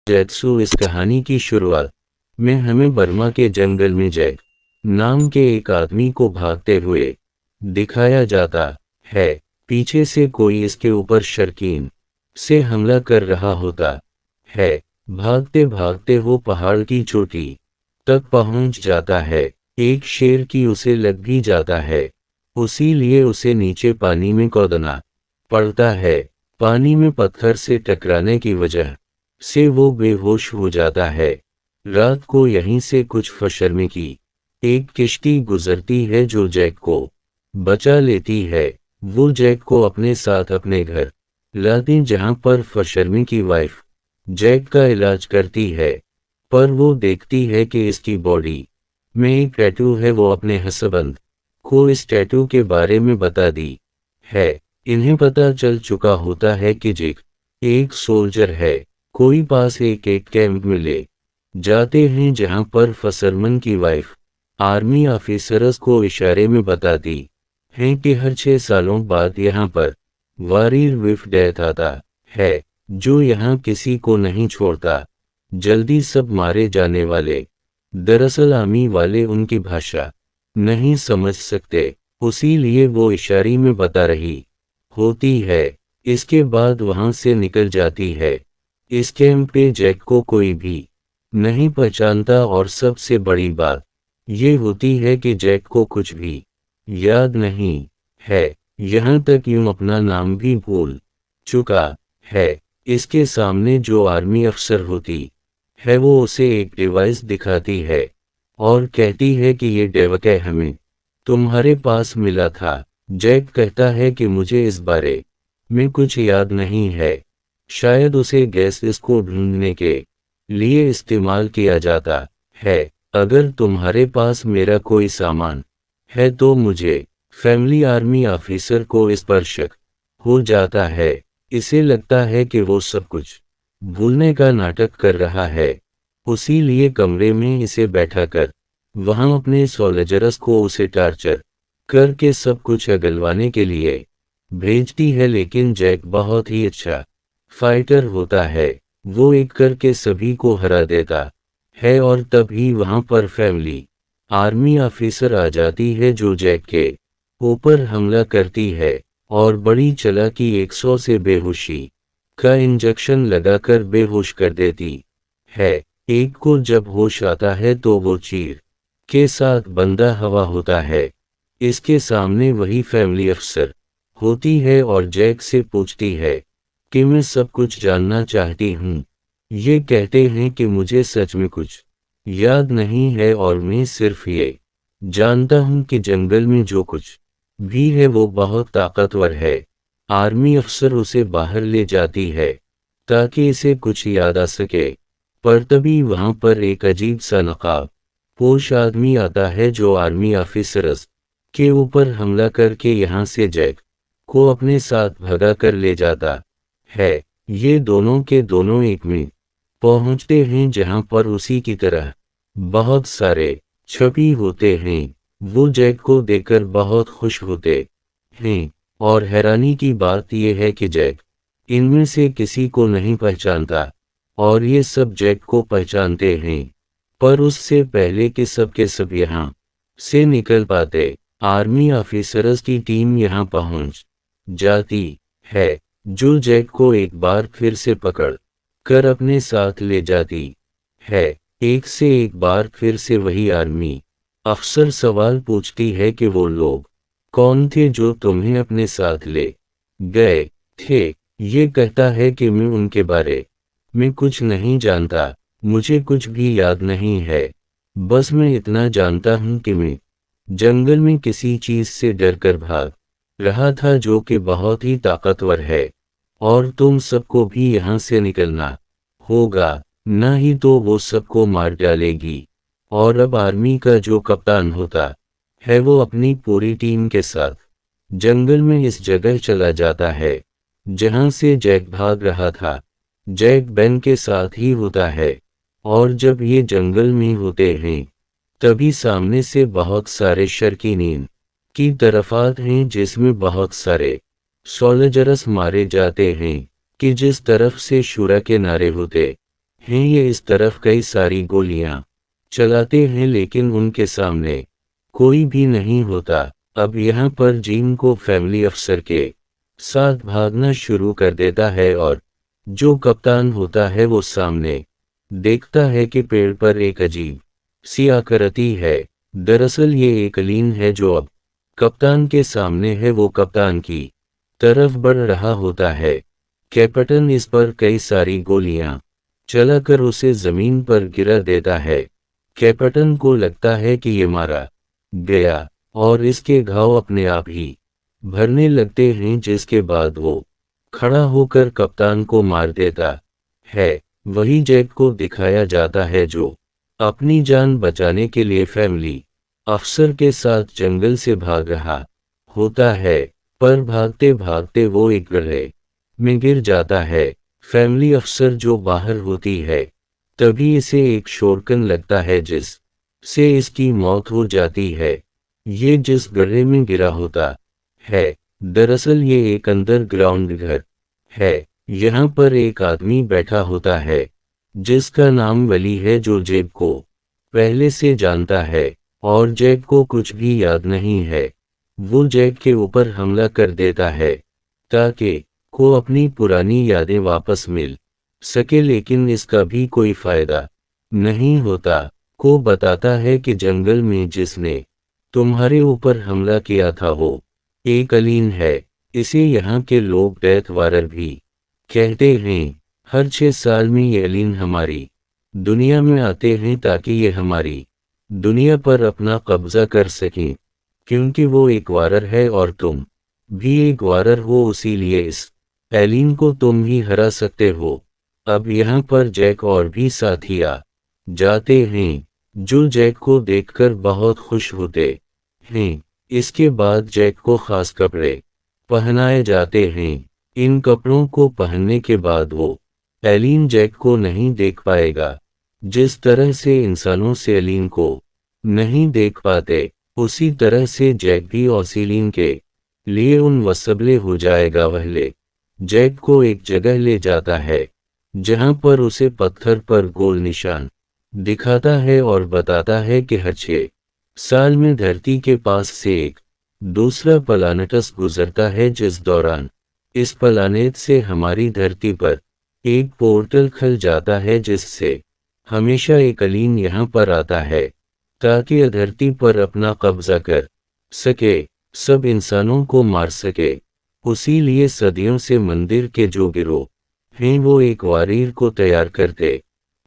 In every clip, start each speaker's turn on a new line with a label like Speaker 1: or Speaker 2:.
Speaker 1: जेत्सु। इस कहानी की शुरुआत में हमें बर्मा के जंगल में जैक नाम के एक आदमी को भागते हुए दिखाया जाता है। पीछे से कोई इसके ऊपर शर्कीन से हमला कर रहा होता है। भागते भागते वो पहाड़ की चोटी तक पहुंच जाता है। एक शेर की उसे लग भी जाता है, उसीलिए उसे नीचे पानी में कूदना पड़ता है। पानी में पत्थर से टकराने की वजह से वो बेहोश हो जाता है। रात को यहीं से कुछ फशर्मे की एक किश्ती गुजरती है जो जैक को बचा लेती है। वो जैक को अपने साथ अपने घर लाती, जहां पर फशर्मे की वाइफ जैक का इलाज करती है। पर वो देखती है कि इसकी बॉडी में एक टैटू है। वो अपने हस्बैंड को इस टैटू के बारे में बता दी है। इन्हें पता चल चुका होता है कि जैक एक सोल्जर है। कोई पास एक कैंप में ले जाते हैं जहां पर फसरमन की वाइफ आर्मी ऑफिसर्स को इशारे में बताती है कि हर 6 सालों बाद यहां पर वारियर विफ डेथ आता है, जो यहां किसी को नहीं छोड़ता। जल्दी सब मारे जाने वाले। दरअसल आर्मी वाले उनकी भाषा नहीं समझ सकते, उसीलिए वो इशारे में बता रही होती है। इसके बाद वहां से निकल जाती है। इस कैंप पे जैक को कोई भी नहीं पहचानता और सबसे बड़ी बात ये होती है कि जैक को कुछ भी याद नहीं है, यहाँ तक यूं अपना नाम भी भूल चुका है। इसके सामने जो आर्मी अफसर होती है वो उसे एक डिवाइस दिखाती है और कहती है कि ये डिवाइस हमें तुम्हारे पास मिला था। जैक कहता है कि मुझे इस बारे में कुछ याद नहीं है, शायद उसे गैस इसको ढूंढने के लिए इस्तेमाल किया जाता है। अगर तुम्हारे पास मेरा कोई सामान है तो मुझे फैमिली आर्मी ऑफिसर को इस पर शक हो जाता है। इसे लगता है कि वो सब कुछ भूलने का नाटक कर रहा है, उसीलिए कमरे में इसे बैठाकर वहां अपने सोल्जर्स को उसे टार्चर करके सब कुछ अगलवाने के लिए भेजती है। लेकिन जैक बहुत ही अच्छा फाइटर होता है, वो एक करके सभी को हरा देता है। और तभी वहां पर फैमिली आर्मी ऑफिसर आ जाती है जो जैक के ऊपर हमला करती है और बड़ी चालाकी 100 से बेहोशी का इंजेक्शन लगाकर बेहोश कर देती है। एक को जब होश आता है तो वो चीर के साथ बंदा हवा होता है। इसके सामने वही फैमिली अफसर होती है और जैक से पूछती है कि मैं सब कुछ जानना चाहती हूँ। ये कहते हैं कि मुझे सच में कुछ याद नहीं है और मैं सिर्फ ये जानता हूँ कि जंगल में जो कुछ भी है वो बहुत ताकतवर है। आर्मी अफसर उसे बाहर ले जाती है ताकि इसे कुछ याद आ सके। पर तभी वहां पर एक अजीब सा नकाब पोश आदमी आता है जो आर्मी ऑफिसर्स के ऊपर हमला करके यहाँ से जैक को अपने साथ भगा कर ले जाता है। ये दोनों के दोनों एक में पहुंचते हैं जहां पर उसी की तरह बहुत सारे छपी होते हैं। वो जैक को देखकर बहुत खुश होते हैं और हैरानी की बात यह है कि जैक इनमें से किसी को नहीं पहचानता और ये सब जैक को पहचानते हैं। पर उससे पहले कि सब के सब यहाँ से निकल पाते, आर्मी ऑफिसर्स की टीम यहाँ पहुंच जाती है जो जैक को एक बार फिर से पकड़ कर अपने साथ ले जाती है। एक से एक बार फिर से वही आर्मी अफसर सवाल पूछती है कि वो लोग कौन थे जो तुम्हें अपने साथ ले गए थे। ये कहता है कि मैं उनके बारे में कुछ नहीं जानता, मुझे कुछ भी याद नहीं है। बस मैं इतना जानता हूँ कि मैं जंगल में किसी चीज से डरकर भाग रहा था जो कि बहुत ही ताकतवर है और तुम सबको भी यहाँ से निकलना होगा, ना ही तो वो सबको मार डालेगी। और अब आर्मी का जो कप्तान होता है वो अपनी पूरी टीम के साथ जंगल में इस जगह चला जाता है जहां से जैक भाग रहा था। जैक बेन के साथ ही होता है और जब ये जंगल में होते हैं तभी सामने से बहुत सारे शर्कीनीन की तरफ आते हैं जिसमें बहुत सारे सोल्जर्स मारे जाते हैं कि जिस तरफ से शुरा के नारे होते हैं। ये इस तरफ कई सारी गोलियां चलाते हैं लेकिन उनके सामने कोई भी नहीं होता। अब यहाँ पर जीन को फैमिली अफसर के साथ भागना शुरू कर देता है और जो कप्तान होता है वो सामने देखता है कि पेड़ पर एक अजीब सी आकृति है। दरअसल ये एक एलियन है जो अब कप्तान के सामने है। वो कप्तान की तरफ बढ़ रहा होता है। कैप्टन इस पर कई सारी गोलियां चलाकर उसे जमीन पर गिरा देता है। कैप्टन को लगता है कि ये मारा गया और इसके घाव अपने आप ही भरने लगते हैं, जिसके बाद वो खड़ा होकर कप्तान को मार देता है। वही जैक को दिखाया जाता है जो अपनी जान बचाने के लिए फैमिली अफसर के साथ जंगल से भाग रहा होता है। पर भागते भागते वो एक गड्ढे में गिर जाता है। फैमिली अफसर जो बाहर होती है तभी इसे एक शोरकन लगता है जिस से इसकी मौत हो जाती है। ये जिस गड्ढे में गिरा होता है दरअसल ये एक अंडरग्राउंड घर है। यहाँ पर एक आदमी बैठा होता है जिसका नाम वली है, जो जैक को पहले से जानता है और जैक को कुछ भी याद नहीं है। वो जैक के ऊपर हमला कर देता है ताकि को अपनी पुरानी यादें वापस मिल सके, लेकिन इसका भी कोई फायदा नहीं होता। को बताता है कि जंगल में जिसने तुम्हारे ऊपर हमला किया था वो एक एलियन है। इसे यहाँ के लोग डेथ वारर भी कहते हैं। हर 6 साल में ये एलियन हमारी दुनिया में आते हैं ताकि ये हमारी दुनिया पर अपना कब्जा कर सकें, क्योंकि वो एक वारर है और तुम भी एक वारर हो, इसीलिए इस एलियन को तुम ही हरा सकते हो। अब यहाँ पर जैक और भी साथी आ जाते हैं जो जैक को देखकर बहुत खुश होते हैं। इसके बाद जैक को खास कपड़े पहनाए जाते हैं। इन कपड़ों को पहनने के बाद वो एलियन जैक को नहीं देख पाएगा। जिस तरह से इंसानों से एलियन को नहीं देख पाते, उसी तरह से जैक भी ऑसिलिन के लिए उन वसबले हो जाएगा। वहले जैक को एक जगह ले जाता है जहां पर उसे पत्थर पर गोल निशान दिखाता है और बताता है कि हर 6 साल में धरती के पास से एक दूसरा प्लानेटस गुजरता है, जिस दौरान इस प्लानेट से हमारी धरती पर एक पोर्टल खुल जाता है, जिससे हमेशा एक एलियन यहाँ पर आता है ताकि धरती पर अपना कब्जा कर सके, सब इंसानों को मार सके। उसी लिए सदियों से मंदिर के जो गिरोह हैं वो एक वारीर को तैयार करते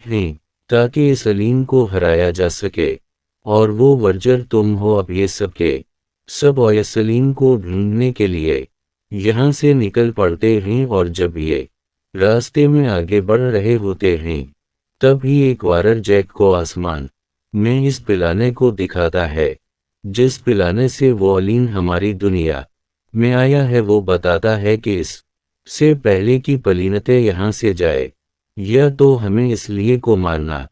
Speaker 1: हैं ताकि इस एलियन को हराया जा सके। और वो वर्जर तुम हो। अब ये सब के सब एलियन को ढूंढने के लिए यहाँ से निकल पड़ते हैं और जब ये रास्ते में आगे बढ़ रहे होते हैं तभी एक वारर जैक को आसमान में इस पिलाने को दिखाता है जिस पिलाने से वो एलियन हमारी दुनिया में आया है। वो बताता है कि इस से पहले की प्लानेटें यहाँ से जाए या तो हमें इसलिए को मारना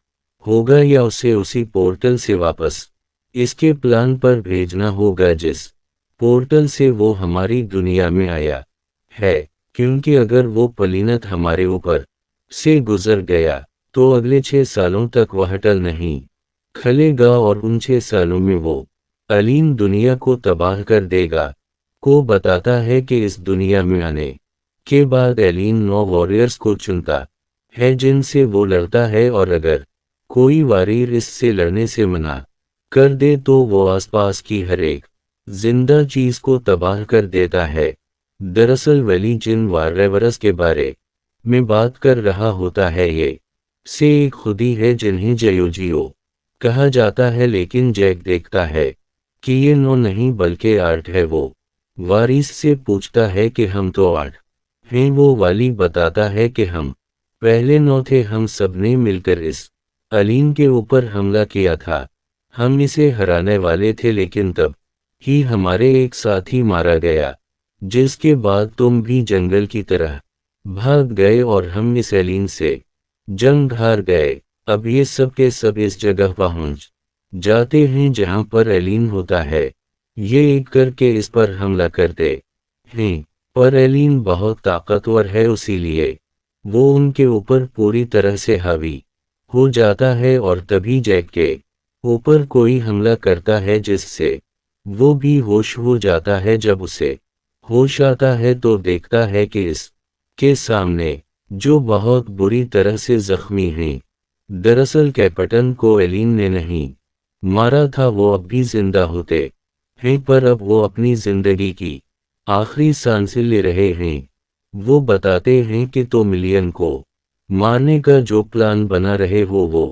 Speaker 1: होगा या उसे उसी पोर्टल से वापस इसके प्लान पर भेजना होगा जिस पोर्टल से वो हमारी दुनिया में आया है, क्योंकि अगर वो प्लानेट हमारे ऊपर से गुजर गया तो अगले 6 सालों तक वह टल नहीं खलेगा और उन 6 सालों में वो एलियन दुनिया को तबाह कर देगा। को बताता है कि इस दुनिया में आने के बाद एलियन 9 वॉरियर्स को चुनता है जिनसे वो लड़ता है, और अगर कोई वारियर इससे लड़ने से मना कर दे तो वो आसपास की हर एक जिंदा चीज को तबाह कर देता है। दरअसल वली जिन वाररेवरस के बारे में बात कर रहा होता है ये से एक खुदी है जिन्हें जयोजियो कहा जाता है, लेकिन जैक देखता है कि ये 9 नहीं बल्कि 8 है। वो वारिस से पूछता है कि हम तो 8 हैं। वो वाली बताता है कि हम पहले 9 थे, हम सब ने मिलकर इस एलियन के ऊपर हमला किया था। हम इसे हराने वाले थे लेकिन तब ही हमारे एक साथी मारा गया, जिसके बाद तुम भी जंगल की तरह भाग गए और हम इस एलियन से जंग हार गए। अब ये सब के सब इस जगह पहुंच जाते हैं जहां पर एलियन होता है। ये एक करके इस पर हमला करते हैं, पर एलियन बहुत ताकतवर है, इसीलिए वो उनके ऊपर पूरी तरह से हावी हो जाता है और तभी जैक के ऊपर कोई हमला करता है जिससे वो भी होश हो जाता है। जब उसे होश आता है तो देखता है कि इस के सामने जो बहुत बुरी तरह से जख्मी हैं। दरअसल कैप्टन को एलिन ने नहीं मारा था, वो अब भी जिंदा होते हैं पर अब वो अपनी जिंदगी की आखिरी सांसें ले रहे हैं। वो बताते हैं कि तो मिलियन को मारने का जो प्लान बना रहे हो वो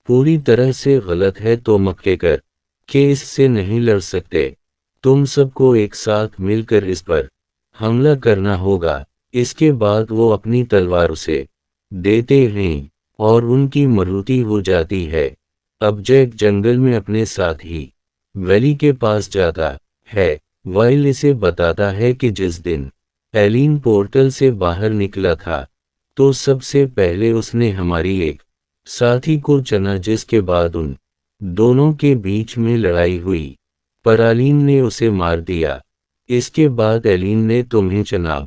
Speaker 1: पूरी तरह से गलत है। तो मक्के कर के इससे नहीं लड़ सकते, तुम सबको एक साथ मिलकर इस पर हमला करना होगा। इसके बाद वो अपनी तलवार उसे देते हैं और उनकी मृत्यु हो जाती है। अब जैक जंगल में अपने साथी वैली के पास जाता है। वाइल इसे बताता है कि जिस दिन एलिन पोर्टल से बाहर निकला था तो सबसे पहले उसने हमारी एक साथी को चुना, जिसके बाद उन दोनों के बीच में लड़ाई हुई पर एलिन ने उसे मार दिया। इसके बाद एलिन ने तुम्हें चुना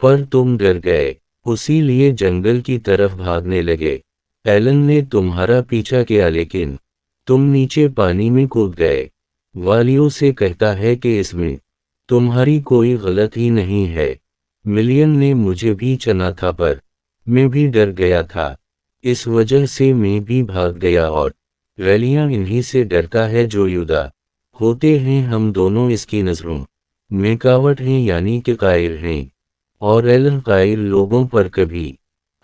Speaker 1: पर तुम डर गए, उसी लिए जंगल की तरफ भागने लगे। एलन ने तुम्हारा पीछा किया लेकिन तुम नीचे पानी में कूद गए। वालियों से कहता है कि इसमें तुम्हारी कोई गलती नहीं है। मिलियन ने मुझे भी चुना था पर मैं भी डर गया था, इस वजह से मैं भी भाग गया और वैलियां इन्हीं से डरता है जो युद्ध होते हैं। हम दोनों इसकी नजरों में कावट हैं यानी कि कायर हैं और एलन कायर लोगों पर कभी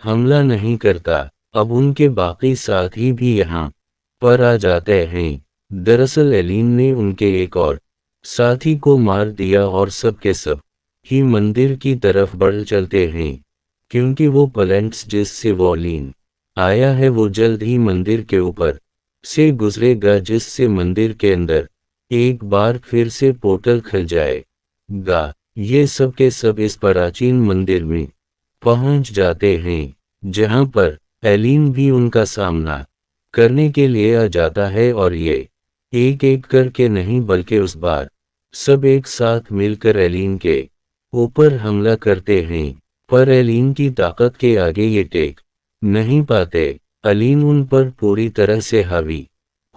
Speaker 1: हमला नहीं करता। अब उनके बाकी साथी भी यहाँ पर आ जाते हैं। दरअसल एलिन ने उनके एक और साथी को मार दिया और सब के सब ही मंदिर की तरफ बढ़ चलते हैं क्योंकि वो प्लैंट्स जिससे वो एलिन आया है वो जल्द ही मंदिर के ऊपर से गुजरेगा, जिससे मंदिर के अंदर एक बार फिर से पोर्टल खुल जाएगा। ये सब के सब इस प्राचीन मंदिर में पहुंच जाते हैं जहां पर एलिन भी उनका सामना करने के लिए आ जाता है और ये एक एक करके नहीं बल्कि उस बार सब एक साथ मिलकर एलिन के ऊपर हमला करते हैं। पर एलिन की ताकत के आगे ये टेक नहीं पाते। एलिन उन पर पूरी तरह से हावी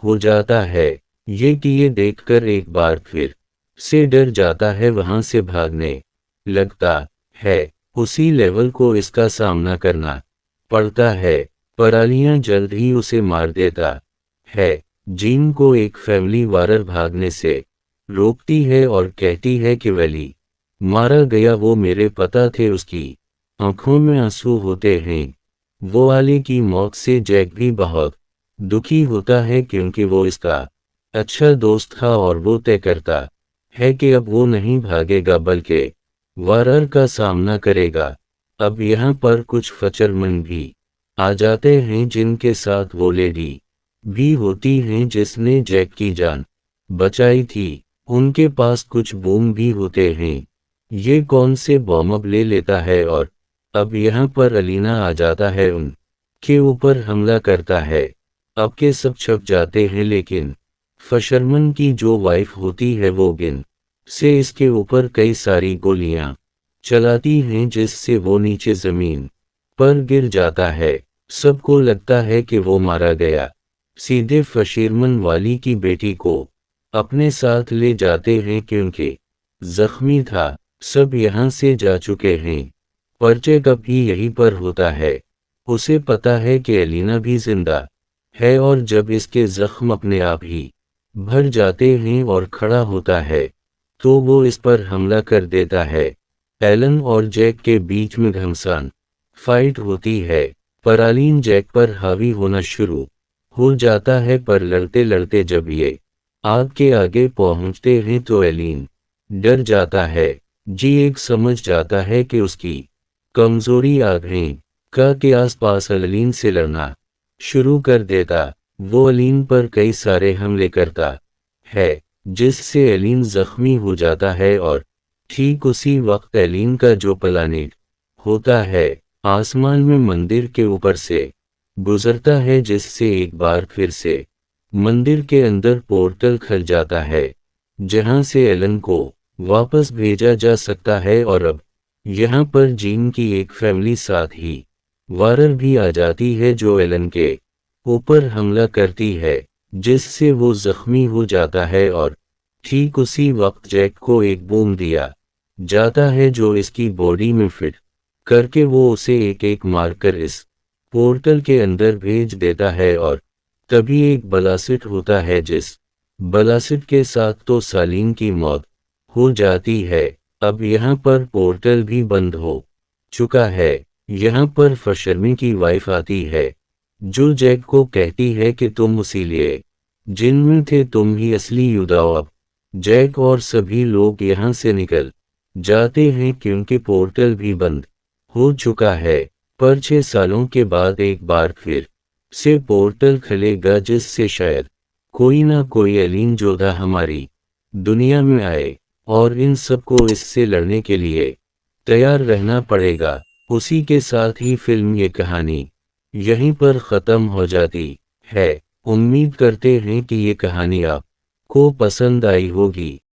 Speaker 1: हो जाता है। ये देखकर एक बार फिर से डर जाता है, वहां से भागने लगता है। उसी लेवल को इसका सामना करना पड़ता है पर एलियां जल्द ही उसे मार देता है। जीन को एक फैमिली वारर भागने से रोकती है और कहती है कि वैली मारा गया वो मेरे पता थे। उसकी आंखों में आंसू होते हैं। वो वाले की मौत से जैक भी बहुत दुखी होता है क्योंकि वो इसका अच्छा दोस्त था और वो तय करता है कि अब वो नहीं भागेगा बल्कि वारर का सामना करेगा। अब यहाँ पर कुछ फचरमन भी आ जाते हैं जिनके साथ वो लेडी भी होती हैं जिसने जैक की जान बचाई थी। उनके पास कुछ बूम भी होते हैं। ये कौन से बॉम्ब ले लेता है और अब यहाँ पर अलीना आ जाता है, उनके ऊपर हमला करता है। अब के सब छप जाते हैं लेकिन फशरमन की जो वाइफ होती है वो गिन से इसके ऊपर कई सारी गोलियां चलाती हैं जिससे वो नीचे जमीन पर गिर जाता है। सबको लगता है कि वो मारा गया। सीधे फशीरमन वाली की बेटी को अपने साथ ले जाते हैं क्योंकि जख्मी था। सब यहाँ से जा चुके हैं पर जैक भी यहीं पर होता है। उसे पता है कि एलिना भी जिंदा है और जब इसके जख्म अपने आप ही भर जाते हैं और खड़ा होता है तो वो इस पर हमला कर देता है। एलन और जैक के बीच में घमासान फाइट होती है पर एलिन जैक पर हावी होना शुरू हो जाता है पर लड़ते लड़ते जब ये आग के आगे पहुंचते हैं तो एलिन डर जाता है। जी एक समझ जाता है कि उसकी कमजोरी आग के आसपास एलिन से लड़ना शुरू कर देता। वो एलिन पर कई सारे हमले करता है जिससे एलिन जख्मी हो जाता है और ठीक उसी वक्त एलिन का जो प्लानेट होता है आसमान में मंदिर के ऊपर से गुजरता है, जिससे एक बार फिर से मंदिर के अंदर पोर्टल खुल जाता है जहां से एलन को वापस भेजा जा सकता है। और अब यहाँ पर जीन की एक फैमिली साथ ही वारर भी आ जाती है जो एलन के ऊपर हमला करती है, जिससे वो जख्मी हो जाता है और ठीक उसी वक्त जैक को एक बूम दिया जाता है जो इसकी बॉडी में फिट करके वो उसे एक एक मारकर इस पोर्टल के अंदर भेज देता है। और तभी एक ब्लास्ट होता है, जिस ब्लास्ट के साथ तो सालीन की मौत हो जाती है। अब यहाँ पर पोर्टल भी बंद हो चुका है। यहाँ पर फशर्मी की वाइफ आती है, जो जैक को कहती है कि तुम उसी लिए जिनमें थे, तुम ही असली योद्धा हो। अब जैक और सभी लोग यहाँ से निकल जाते हैं क्योंकि पोर्टल भी बंद हो चुका है। पर 6 सालों के बाद एक बार फिर से पोर्टल खुलेगा, जिससे शायद कोई ना कोई एलियन योद्धा हमारी दुनिया में आए और इन सबको इससे लड़ने के लिए तैयार रहना पड़ेगा। उसी के साथ ही फिल्म ये कहानी यहीं पर ख़त्म हो जाती है। उम्मीद करते हैं कि ये कहानी आपको पसंद आई होगी।